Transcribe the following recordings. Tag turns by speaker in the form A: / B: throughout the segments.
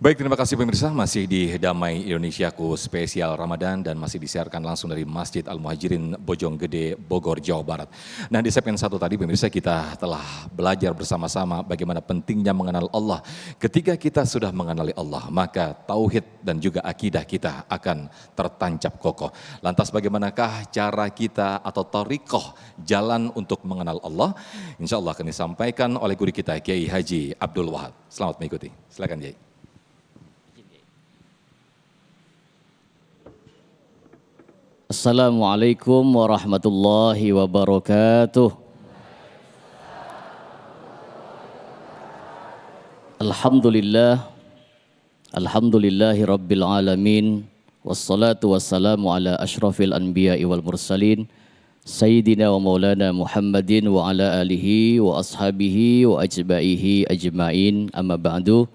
A: Baik, terima kasih pemirsa, masih di Damai Indonesiaku spesial Ramadan dan masih disiarkan langsung dari Masjid Al-Muhajirin Bojonggede, Bogor, Jawa Barat. Nah, di segmen satu tadi pemirsa kita telah belajar bersama-sama bagaimana pentingnya mengenal Allah. Ketika kita sudah mengenali Allah, maka tauhid dan juga akidah kita akan tertancap kokoh. Lantas bagaimanakah cara kita atau thariqah jalan untuk mengenal Allah? Insya Allah akan disampaikan oleh guru kita Kiai Haji Abdul Wahab. Selamat mengikuti, silakan Kiai.
B: Assalamualaikum warahmatullahi wabarakatuh. Alhamdulillahi rabbil alamin. Wassalatu wassalamu ala ashrafil anbiya'i wal mursalin. Sayyidina wa maulana Muhammadin wa ala alihi wa ashabihi wa ajba'ihi ajma'in. Amma ba'du.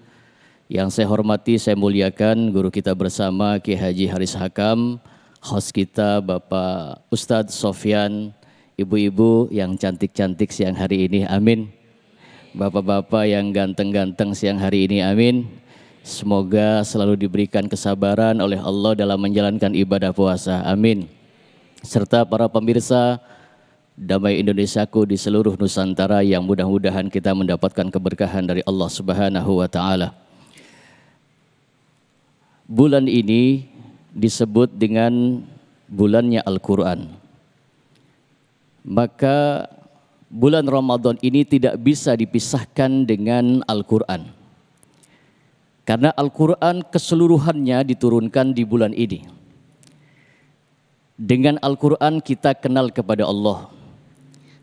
B: Yang saya hormati, saya muliakan guru kita bersama Kiai Haji Haris Hakam, host kita Bapak Ustadz Sofyan, ibu-ibu yang cantik-cantik siang hari ini, amin. Bapak-bapak yang ganteng-ganteng siang hari ini, amin. Semoga selalu diberikan kesabaran oleh Allah dalam menjalankan ibadah puasa, amin. Serta para pemirsa Damai Indonesiaku di seluruh Nusantara yang mudah-mudahan kita mendapatkan keberkahan dari Allah Subhanahu wa Ta'ala. Bulan ini disebut dengan bulannya Al-Quran. Maka bulan Ramadan ini tidak bisa dipisahkan dengan Al-Quran. Karena Al-Quran keseluruhannya diturunkan di bulan ini. Dengan Al-Quran kita kenal kepada Allah.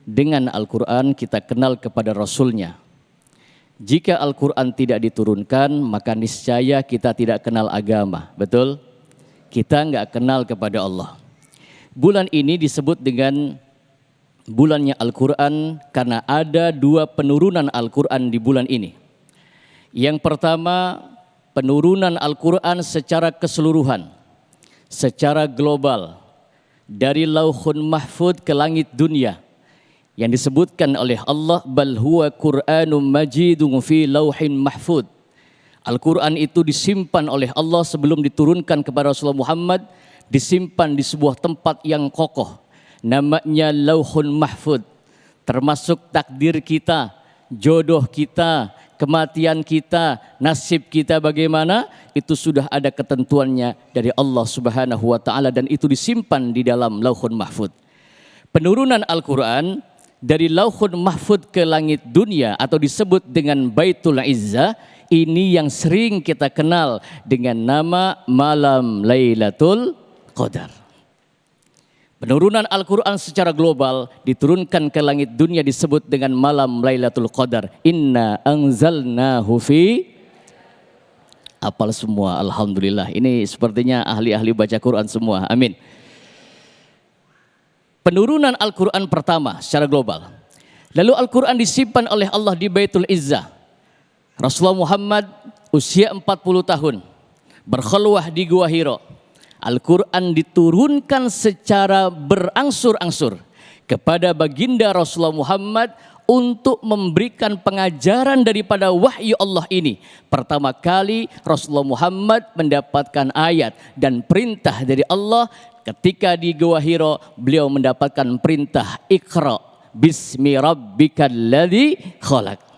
B: Dengan Al-Quran kita kenal kepada Rasulnya. Jika Al-Quran tidak diturunkan, maka niscaya kita tidak kenal agama. Betul? Kita nggak kenal kepada Allah. Bulan ini disebut dengan bulannya Al-Quran karena ada dua penurunan Al-Quran di bulan ini. Yang pertama, penurunan Al-Quran secara keseluruhan, secara global, dari Lauhun Mahfud ke langit dunia, yang disebutkan oleh Allah, bal huwa Qur'anum majidun fi lauhin mahfud. Al-Quran itu disimpan oleh Allah sebelum diturunkan kepada Rasulullah Muhammad, disimpan di sebuah tempat yang kokoh. Namanya Lauhun Mahfud. Termasuk takdir kita, jodoh kita, kematian kita, nasib kita bagaimana, itu sudah ada ketentuannya dari Allah Subhanahu wa Ta'ala dan itu disimpan di dalam Lauhun Mahfud. Penurunan Al-Quran dari Lauhun Mahfud ke langit dunia atau disebut dengan Baitul Izzah, ini yang sering kita kenal dengan nama malam Lailatul Qadar. Penurunan Al-Quran secara global diturunkan ke langit dunia disebut dengan malam Lailatul Qadar. Inna anzalnahu fi, apal semua, alhamdulillah. Ini sepertinya ahli-ahli baca Quran semua, amin. Penurunan Al-Quran pertama secara global. Lalu Al-Quran disimpan oleh Allah di Baitul Izzah. Rasulullah Muhammad usia 40 tahun berkhulwah di Gua Hiro. Al-Quran diturunkan secara berangsur-angsur kepada baginda Rasulullah Muhammad untuk memberikan pengajaran daripada wahyu Allah ini. Pertama kali Rasulullah Muhammad mendapatkan ayat dan perintah dari Allah ketika di Gua Hiro, beliau mendapatkan perintah Iqra bismi rabbikal ladzi khalaq.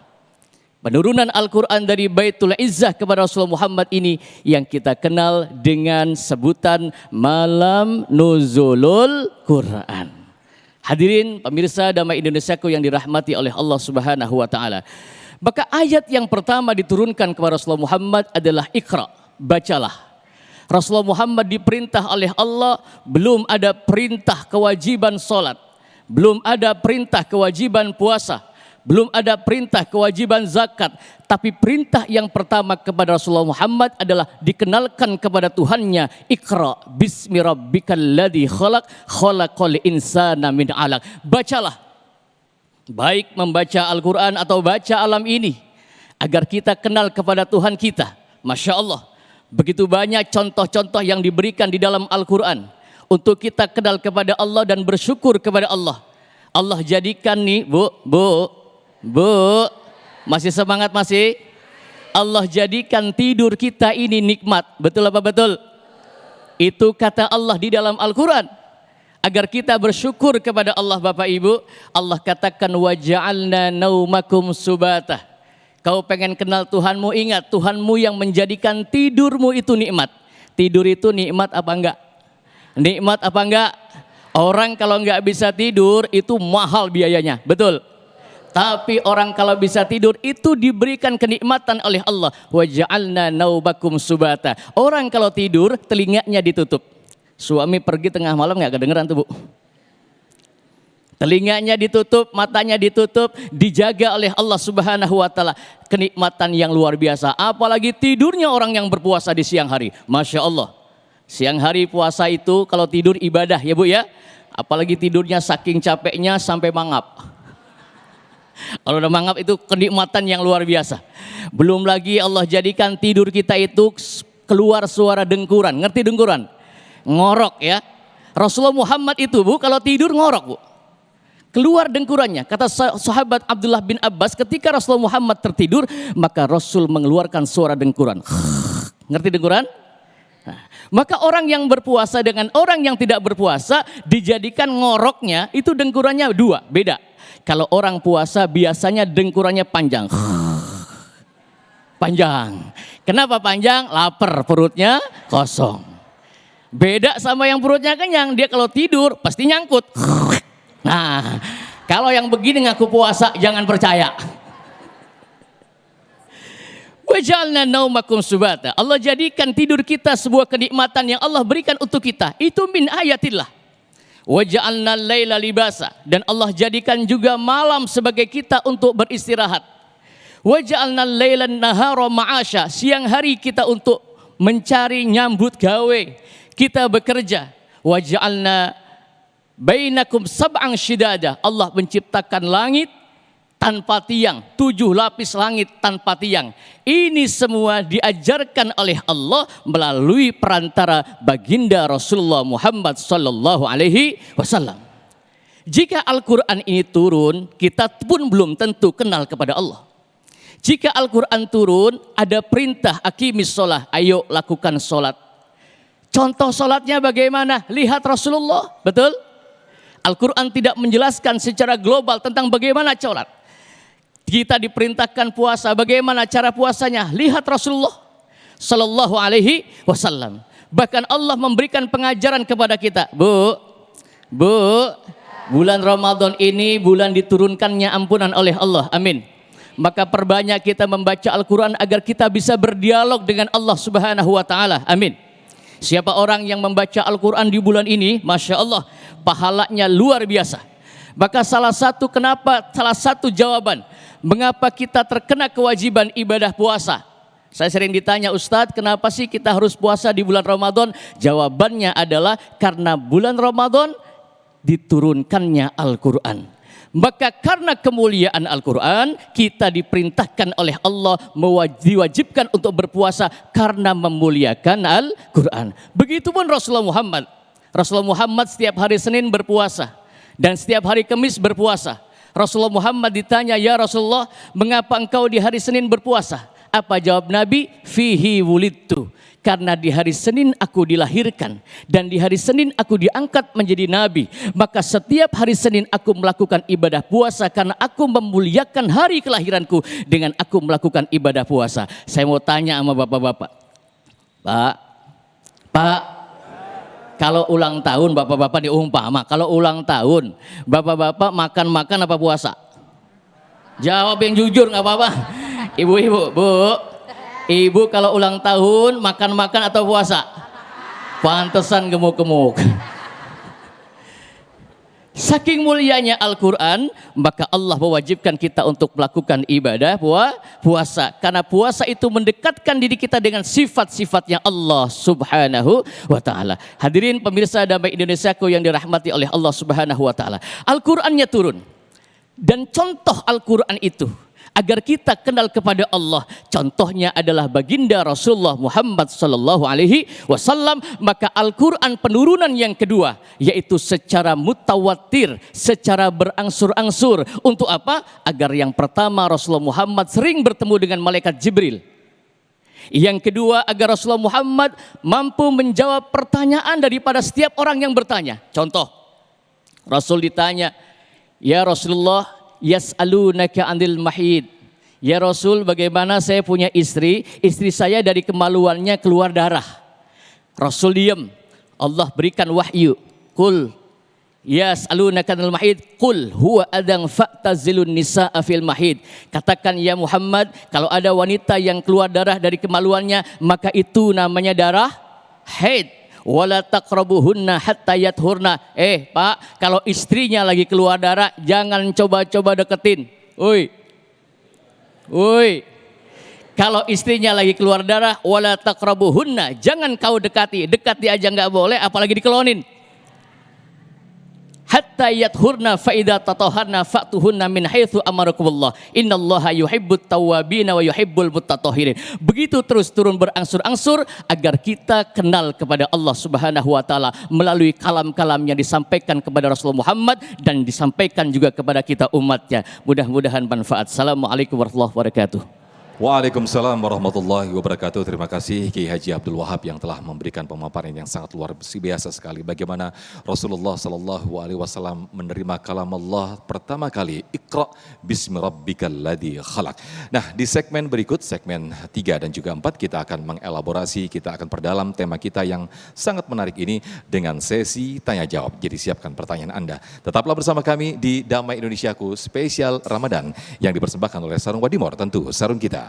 B: Penurunan Al-Quran dari Baitul Izzah kepada Rasulullah Muhammad ini yang kita kenal dengan sebutan Malam Nuzulul Quran. Hadirin pemirsa Damai Indonesiaku yang dirahmati oleh Allah Subhanahu wa Ta'ala. Maka ayat yang pertama diturunkan kepada Rasulullah Muhammad adalah Iqra, bacalah. Rasulullah Muhammad diperintah oleh Allah, belum ada perintah kewajiban sholat, belum ada perintah kewajiban puasa, belum ada perintah kewajiban zakat, tapi perintah yang pertama kepada Rasulullah Muhammad adalah dikenalkan kepada Tuhannya, Iqra bismi rabbikal ladzi khalaq, khalaqal insana min 'alaq. Bacalah. Baik membaca Al-Quran atau baca alam ini, agar kita kenal kepada Tuhan kita. Masya Allah, begitu banyak contoh-contoh yang diberikan di dalam Al-Quran untuk kita kenal kepada Allah dan bersyukur kepada Allah. Allah jadikan nih, Bu, masih semangat masih? Allah jadikan tidur kita ini nikmat. Betul apa betul? Itu kata Allah di dalam Al-Quran. Agar kita bersyukur kepada Allah Bapak Ibu. Allah katakan wa ja'alna naumakum subata. Kau pengen kenal Tuhanmu, ingat Tuhanmu yang menjadikan tidurmu itu nikmat. Tidur itu nikmat apa enggak? Nikmat apa enggak? Orang kalau enggak bisa tidur itu mahal biayanya, betul? Tapi orang kalau bisa tidur itu diberikan kenikmatan oleh Allah. Wa ja'alna naumakum subata. Orang kalau tidur telinganya ditutup. Suami pergi tengah malam enggak kedengeran tuh, Bu? Telinganya ditutup, matanya ditutup, dijaga oleh Allah Subhanahu wa taala. Kenikmatan yang luar biasa. Apalagi tidurnya orang yang berpuasa di siang hari. Masya Allah. Siang hari puasa itu kalau tidur ibadah ya Bu ya. Apalagi tidurnya saking capeknya sampai mangap. Kalau udah mangap itu kenikmatan yang luar biasa. Belum lagi Allah jadikan tidur kita itu keluar suara dengkuran. Ngerti dengkuran? Ngorok ya. Rasulullah Muhammad itu Bu kalau tidur ngorok Bu. Keluar dengkurannya. Kata sahabat Abdullah bin Abbas, ketika Rasulullah Muhammad tertidur, maka Rasul mengeluarkan suara dengkuran. Ngerti dengkuran? Nah, maka orang yang berpuasa dengan orang yang tidak berpuasa dijadikan ngoroknya itu dengkurannya dua, beda. Kalau orang puasa biasanya dengkurannya panjang. Panjang. Kenapa panjang? Lapar, perutnya kosong. Beda sama yang perutnya kenyang, dia kalau tidur pasti nyangkut. Nah, kalau yang begini ngaku puasa jangan percaya. Wa ja'alna naumakum subata. Allah jadikan tidur kita sebuah kenikmatan yang Allah berikan untuk kita. Itu min ayatillah. Wa ja'alna laila libasa. Dan Allah jadikan juga malam sebagai kita untuk beristirahat. Wa ja'alna laila nahara ma'asya. Siang hari kita untuk mencari nyambut gawe. Kita bekerja. Wa ja'alna bainakum sab'ang syidada. Allah menciptakan langit tanpa tiang, 7 lapis langit tanpa tiang. Ini semua diajarkan oleh Allah melalui perantara baginda Rasulullah Muhammad sallallahu alaihi wasallam. Jika Al-Quran ini turun, kita pun belum tentu kenal kepada Allah. Jika Al-Quran turun, ada perintah aqimis sholah, ayo lakukan sholat. Contoh sholatnya bagaimana? Lihat Rasulullah, betul? Al-Quran tidak menjelaskan secara global tentang bagaimana sholat. Kita diperintahkan puasa, bagaimana cara puasanya? Lihat Rasulullah sallallahu alaihi wasallam. Bahkan Allah memberikan pengajaran kepada kita. Bu, bulan Ramadan ini bulan diturunkannya ampunan oleh Allah. Amin. Maka perbanyak kita membaca Al-Quran agar kita bisa berdialog dengan Allah Subhanahu wa taala. Amin. Siapa orang yang membaca Al-Quran di bulan ini, Masya Allah, pahalanya luar biasa. Maka salah satu jawaban, mengapa kita terkena kewajiban ibadah puasa. Saya sering ditanya, Ustadz, kenapa sih kita harus puasa di bulan Ramadan? Jawabannya adalah karena bulan Ramadan diturunkannya Al-Quran. Maka karena kemuliaan Al-Quran, kita diperintahkan oleh Allah diwajibkan untuk berpuasa karena memuliakan Al-Quran. Begitupun Rasulullah Muhammad. Rasulullah Muhammad setiap hari Senin berpuasa dan setiap hari Kamis berpuasa. Rasulullah Muhammad ditanya, ya Rasulullah, mengapa engkau di hari Senin berpuasa? Apa jawab Nabi? Fihi wulidtu. Karena di hari Senin aku dilahirkan dan di hari Senin aku diangkat menjadi nabi. Maka setiap hari Senin aku melakukan ibadah puasa karena aku memuliakan hari kelahiranku dengan aku melakukan ibadah puasa. Saya mau tanya sama bapak-bapak. Pak, kalau ulang tahun bapak-bapak diumpama, kalau ulang tahun bapak-bapak makan-makan apa puasa? Jawab yang jujur nggak apa-apa. Ibu-ibu, Ibu kalau ulang tahun makan-makan atau puasa? Pantesan gemuk-gemuk. Saking mulianya Al-Quran, maka Allah mewajibkan kita untuk melakukan ibadah puasa. Karena puasa itu mendekatkan diri kita dengan sifat-sifatnya Allah Subhanahu wa ta'ala. Hadirin pemirsa Damai Indonesiaku yang dirahmati oleh Allah Subhanahu wa ta'ala. Al-Qurannya turun. Dan contoh Al-Quran itu agar kita kenal kepada Allah, contohnya adalah baginda Rasulullah Muhammad sallallahu alaihi wasallam. Maka Al-Quran penurunan yang kedua, yaitu secara mutawatir, secara berangsur-angsur. Untuk apa? Agar yang pertama Rasulullah Muhammad sering bertemu dengan malaikat Jibril. Yang kedua, agar Rasulullah Muhammad mampu menjawab pertanyaan daripada setiap orang yang bertanya. Contoh, Rasul ditanya, ya Rasulullah, yas'alunaka 'anil mahid. Ya Rasul, bagaimana saya punya istri saya dari kemaluannya keluar darah. Rasul diam. Allah berikan wahyu. Qul yas'alunaka 'anil mahid, qul huwa adang fa'tazilun nisaa fil mahid. Katakan ya Muhammad, kalau ada wanita yang keluar darah dari kemaluannya, maka itu namanya darah haid. Wala taqrabuhunna hatta yathurna. Pak, kalau istrinya lagi keluar darah, jangan coba-coba deketin. Woi. Kalau istrinya lagi keluar darah, wala taqrabuhunna, jangan kau dekati aja nggak boleh, apalagi dikelonin. Hatta yathurna fa idza tatahharna fa'tuhunna min haitsu amarakumullah. Innallaha yuhibbut tawwabina wa yuhibbul mutatahhirin. Begitu terus turun berangsur-angsur agar kita kenal kepada Allah Subhanahu wa taala melalui kalam-kalam yang disampaikan kepada Rasulullah Muhammad dan disampaikan juga kepada kita umatnya. Mudah-mudahan manfaat. Assalamualaikum warahmatullahi wabarakatuh.
A: Waalaikumsalam warahmatullahi wabarakatuh. Terima kasih Kiai Haji Abdul Wahab yang telah memberikan pemaparan yang sangat luar biasa sekali. Bagaimana Rasulullah Sallallahu Alaihi Wasallam menerima kalam Allah pertama kali. Iqra bismi rabbikal ladzi khalaq. Nah, di segmen berikut, segmen 3 dan juga 4, kita akan mengelaborasi, kita akan perdalam tema kita yang sangat menarik ini dengan sesi tanya jawab. Jadi siapkan pertanyaan Anda. Tetaplah bersama kami di Damai Indonesiaku spesial Ramadan yang dipersembahkan oleh Sarung Wadimor, tentu sarung kita.